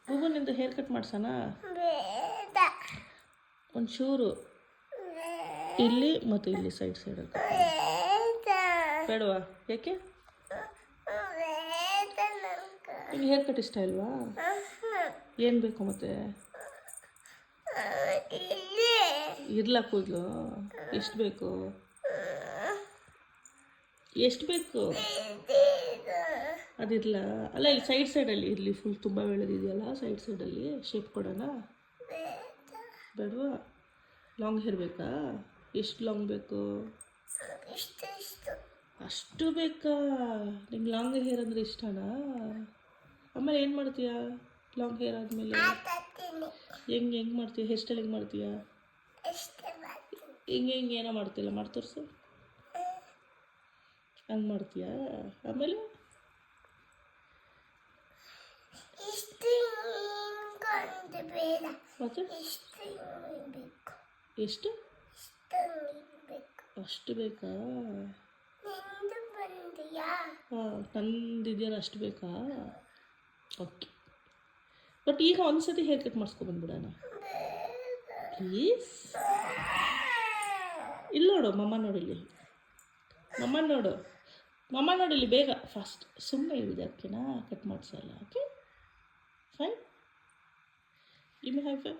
ಗೂಗಲ್ನಿಂದ hair cut ಮಾಡ್ಸೋಣ. ಒಂಚೂರು ಇಲ್ಲಿ ಮತ್ತು ಇಲ್ಲಿ ಸೈಡಲ್ಲಿ ಬೇಡವಾ? ಯಾಕೆ ನಿಮ್ಗೆ ಹೇರ್ ಕಟ್ ಇಷ್ಟ ಇಲ್ವಾ? ಏನು ಬೇಕು ಮತ್ತೆ? ಇರ್ಲ ಕೂದಲು ಎಷ್ಟು ಬೇಕು? ಎಷ್ಟು ಬೇಕು? ಅದಿರಲ್ಲ ಅಲ್ಲ, ಇಲ್ಲಿ ಸೈಡಲ್ಲಿ ಇರಲಿ. ಫುಲ್ ತುಂಬ ಬೆಳೆದಿದೆಯಲ್ಲ, ಸೈಡಲ್ಲಿ ಶೇಪ್ ಕೊಡೋಣ. ಬೇಡವಾ? ಲಾಂಗ್ ಹೇರ್ ಬೇಕಾ? ಎಷ್ಟು ಲಾಂಗ್ ಬೇಕು? ಅಷ್ಟು ಬೇಕಾ? ನಿಂಗೆ ಲಾಂಗ್ ಹೇರ್ ಅಂದರೆ ಇಷ್ಟನಾ? ಆಮೇಲೆ ಏನು ಮಾಡ್ತೀಯಾ ಲಾಂಗ್ ಹೇರ್ ಆದಮೇಲೆ? ಹೆಂಗೆ ಮಾಡ್ತೀಯ? ಹೇರ್ ಸ್ಟೈಲ್ ಹೆಂಗೆ ಮಾಡ್ತೀಯಾ? ಹಿಂಗೆ ಏನೋ ಮಾಡ್ತಿಲ್ಲ, ಮಾಡಿ ತೋರಿಸು. ಹಂಗೆ ಮಾಡ್ತೀಯಾ? ಆಮೇಲೆ ಮತ್ತೆ ಎಷ್ಟು? ಅಷ್ಟು ಬೇಕಾ? ಹಾಂ, ನಂದಿದೆಯಲ್ಲ ಅಷ್ಟು ಬೇಕಾ? ಓಕೆ. ಬಟ್ ಈಗ ಒಂದ್ಸತಿ ಹೇರ್ ಕಟ್ ಮಾಡಿಸ್ಕೊಬಂದ್ಬಿಡೋಣ ಪ್ಲೀಸ್. ಇಲ್ಲಿ ನೋಡು, ಮಮ್ಮ ನೋಡಿಲ್ಲಿ, ಮಮ್ಮ ನೋಡಿಲ್ಲಿ, ಬೇಗ ಫಾಸ್ಟ್. ಸುಮ್ಮನೆ ಇದೆ ಅದಕ್ಕೆನಾ ಕಟ್ ಮಾಡಿಸಲ್ಲ. Okay fine. ಇನ್ನು ಹೈ ಫೈ.